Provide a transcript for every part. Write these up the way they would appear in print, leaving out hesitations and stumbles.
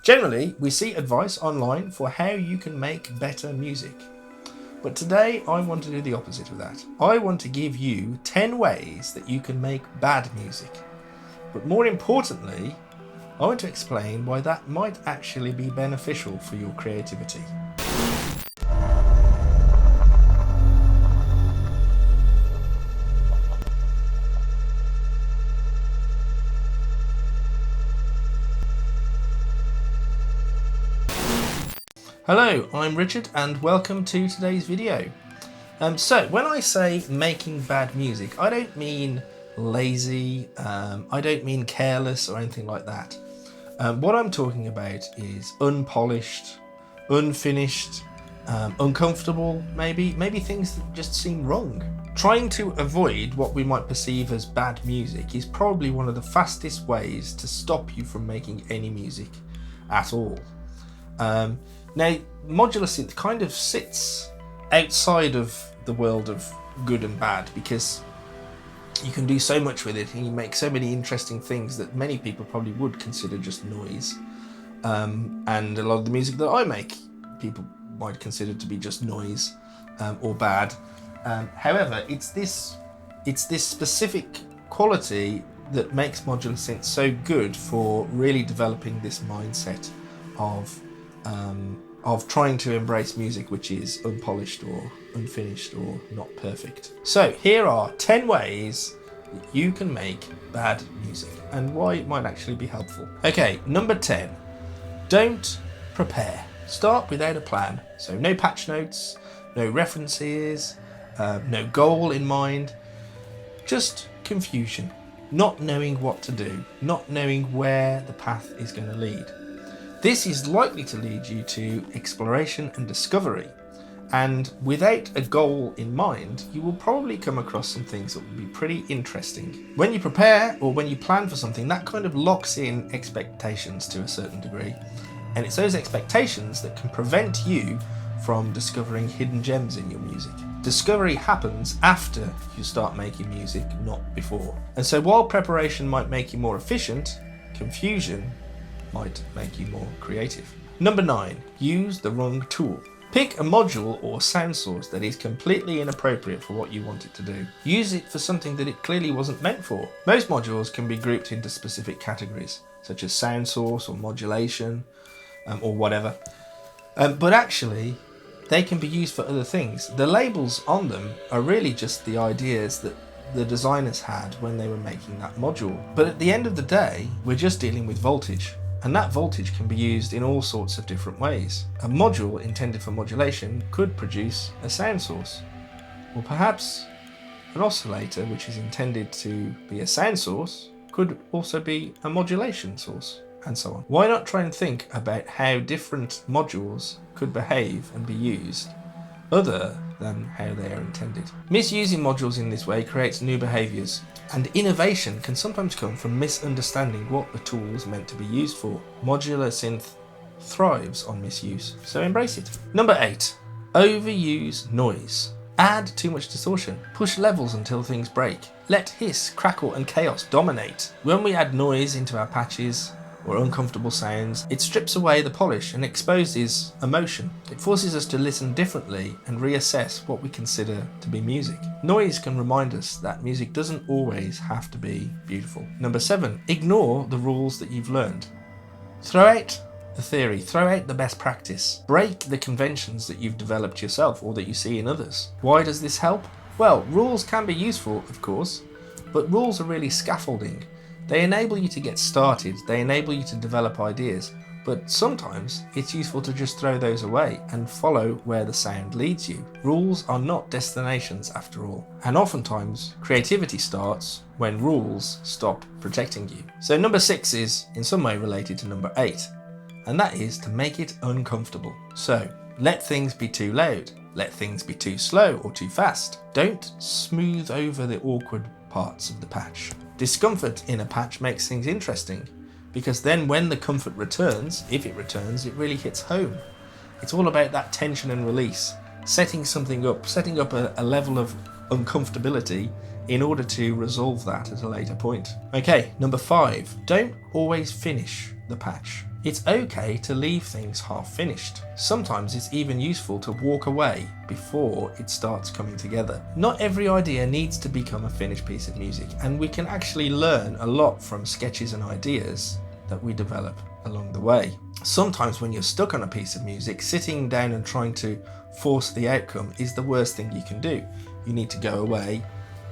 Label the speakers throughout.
Speaker 1: Generally, we see advice online for how you can make better music. But today I want to do the opposite of that. I want to give you 10 ways that you can make bad music. But more importantly, I want to explain why that might actually be beneficial for your creativity. Hello, I'm Richard and welcome to today's video. So when I say making bad music, I don't mean lazy, I don't mean careless or anything like that. What I'm talking about is unpolished, unfinished, uncomfortable, maybe things that just seem wrong. Trying to avoid what we might perceive as bad music is probably one of the fastest ways to stop you from making any music at all. Now, modular synth kind of sits outside of the world of good and bad because you can do so much with it and you make so many interesting things that many people probably would consider just noise. And a lot of the music that I make, people might consider to be just noise or bad. However, it's this specific quality that makes modular synth so good for really developing this mindset of trying to embrace music which is unpolished or unfinished or not perfect. So here are 10 ways that you can make bad music and why it might actually be helpful. Okay, number 10, don't prepare. Start without a plan. So no patch notes, no references, no goal in mind, just confusion, not knowing what to do, not knowing where the path is going to lead. This is likely to lead you to exploration and discovery, and without a goal in mind, you will probably come across some things that will be pretty interesting. When you prepare or when you plan for something, that kind of locks in expectations to a certain degree, and it's those expectations that can prevent you from discovering hidden gems in your music. Discovery happens after you start making music, not before. And so while preparation might make you more efficient, confusion might make you more creative. Number 9, use the wrong tool. Pick a module or sound source that is completely inappropriate for what you want it to do. Use it for something that it clearly wasn't meant for. Most modules can be grouped into specific categories, such as sound source or modulation or whatever. But actually, they can be used for other things. The labels on them are really just the ideas that the designers had when they were making that module. But at the end of the day, we're just dealing with voltage. And that voltage can be used in all sorts of different ways. A module intended for modulation could produce a sound source, or perhaps an oscillator which is intended to be a sound source could also be a modulation source, and so on. Why not try and think about how different modules could behave and be used other than how they are intended? Misusing modules in this way creates new behaviours, and innovation can sometimes come from misunderstanding what the tool was meant to be used for. Modular synth thrives on misuse, so embrace it. Number 8, overuse noise. Add too much distortion. Push levels until things break. Let hiss, crackle and chaos dominate. When we add noise into our patches or uncomfortable sounds, it strips away the polish and exposes emotion. It forces us to listen differently and reassess what we consider to be music. Noise can remind us that music doesn't always have to be beautiful. Number 7, ignore the rules that you've learned. Throw out the theory, throw out the best practice. Break the conventions that you've developed yourself or that you see in others. Why does this help? Well, rules can be useful, of course, but rules are really scaffolding. They enable you to get started, they enable you to develop ideas, but sometimes it's useful to just throw those away and follow where the sound leads you. Rules are not destinations after all, and oftentimes creativity starts when rules stop protecting you. So number 6 is in some way related to number 8, and that is to make it uncomfortable. So let things be too loud, let things be too slow or too fast. Don't smooth over the awkward parts of the patch. Discomfort in a patch makes things interesting, because then when the comfort returns, if it returns, it really hits home. It's all about that tension and release, setting something up, setting up a level of uncomfortability in order to resolve that at a later point. Okay, number 5, don't always finish the patch. It's okay to leave things half finished. Sometimes it's even useful to walk away before it starts coming together. Not every idea needs to become a finished piece of music, and we can actually learn a lot from sketches and ideas that we develop along the way. Sometimes when you're stuck on a piece of music, sitting down and trying to force the outcome is the worst thing you can do. You need to go away,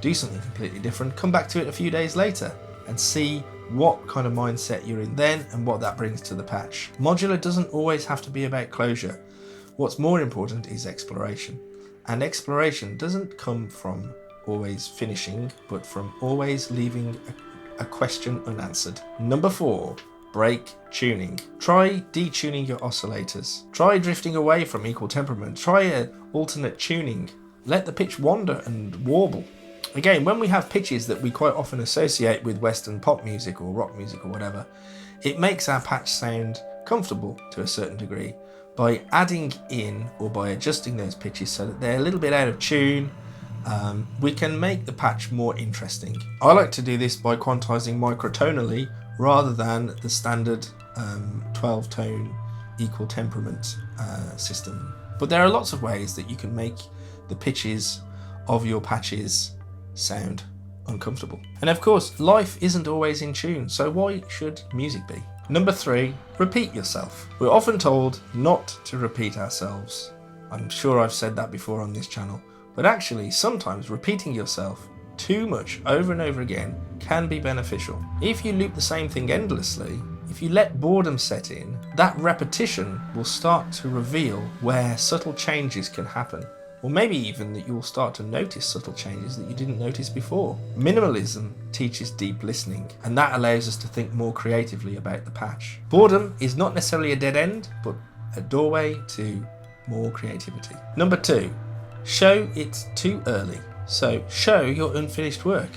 Speaker 1: do something completely different, come back to it a few days later and see what kind of mindset you're in then and what that brings to the patch. Modular doesn't always have to be about closure. What's more important is exploration. And exploration doesn't come from always finishing, but from always leaving a question unanswered. Number 4, break tuning. Try detuning your oscillators. Try drifting away from equal temperament. Try an alternate tuning. Let the pitch wander and warble. Again, when we have pitches that we quite often associate with Western pop music or rock music or whatever, it makes our patch sound comfortable to a certain degree by adding in or by adjusting those pitches so that they're a little bit out of tune. We can make the patch more interesting. I like to do this by quantizing microtonally rather than the standard 12-tone equal temperament system. But there are lots of ways that you can make the pitches of your patches sound uncomfortable. And of course, life isn't always in tune, so why should music be? Number 3, repeat yourself. We're often told not to repeat ourselves. I'm sure I've said that before on this channel, but actually sometimes repeating yourself too much over and over again can be beneficial. If you loop the same thing endlessly, if you let boredom set in, that repetition will start to reveal where subtle changes can happen. Or maybe even that you'll start to notice subtle changes that you didn't notice before. Minimalism teaches deep listening, and that allows us to think more creatively about the patch. Boredom is not necessarily a dead end, but a doorway to more creativity. Number 2, show it too early. So show your unfinished work.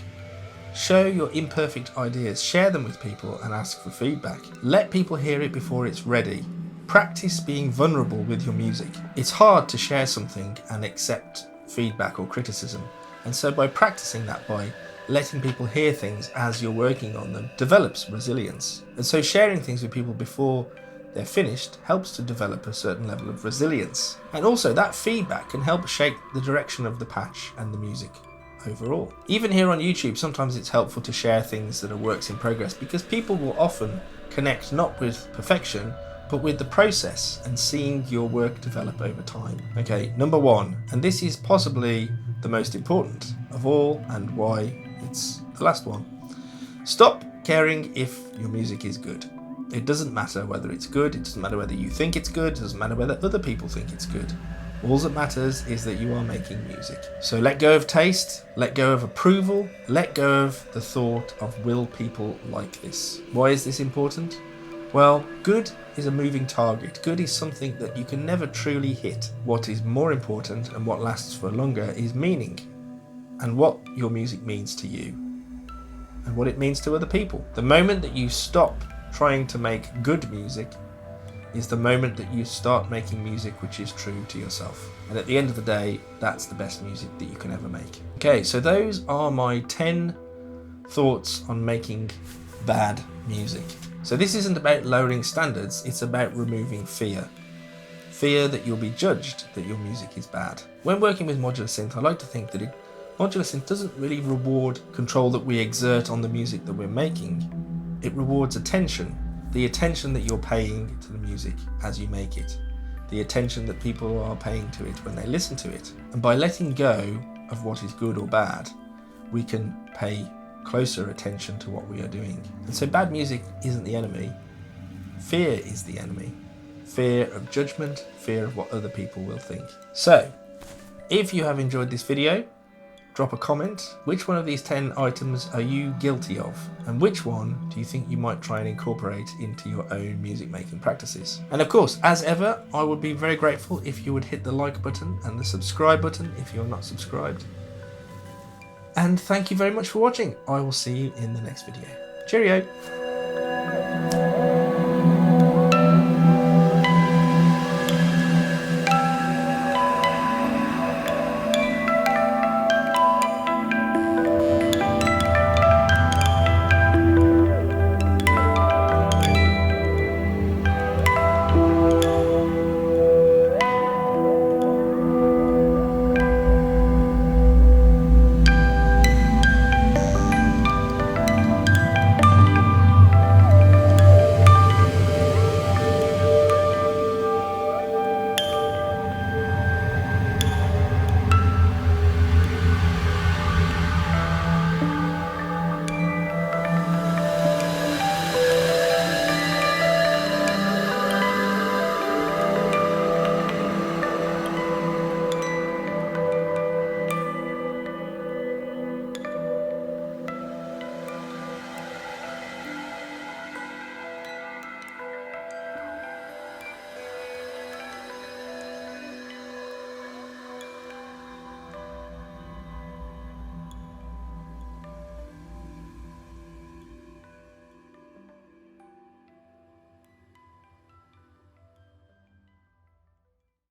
Speaker 1: Show your imperfect ideas, share them with people and ask for feedback. Let people hear it before it's ready. Practice being vulnerable with your music. It's hard to share something and accept feedback or criticism, and so by practicing that, by letting people hear things as you're working on them, develops resilience. And so sharing things with people before they're finished helps to develop a certain level of resilience. And also that feedback can help shape the direction of the patch and the music overall. Even here on YouTube, sometimes it's helpful to share things that are works in progress, because people will often connect not with perfection, but with the process and seeing your work develop over time. Okay, number 1, and this is possibly the most important of all and why it's the last one. Stop caring if your music is good. It doesn't matter whether it's good, it doesn't matter whether you think it's good, it doesn't matter whether other people think it's good. All that matters is that you are making music. So let go of taste, let go of approval, let go of the thought of will people like this. Why is this important? Well, good is a moving target. Good is something that you can never truly hit. What is more important and what lasts for longer is meaning, and what your music means to you and what it means to other people. The moment that you stop trying to make good music is the moment that you start making music which is true to yourself. And at the end of the day, that's the best music that you can ever make. Okay, so those are my 10 thoughts on making bad music. So this isn't about lowering standards, it's about removing fear. Fear that you'll be judged, that your music is bad. When working with modular synth, I like to think that modular synth doesn't really reward control that we exert on the music that we're making. It rewards attention. The attention that you're paying to the music as you make it. The attention that people are paying to it when they listen to it. And by letting go of what is good or bad, we can pay closer attention to what we are doing. And so bad music isn't the enemy. Fear is the enemy. Fear of judgment, fear of what other people will think. So, if you have enjoyed this video, drop a comment. Which one of these 10 items are you guilty of? And which one do you think you might try and incorporate into your own music making practices? And of course, as ever, I would be very grateful if you would hit the like button and the subscribe button if you're not subscribed. And thank you very much for watching. I will see you in the next video. Cheerio!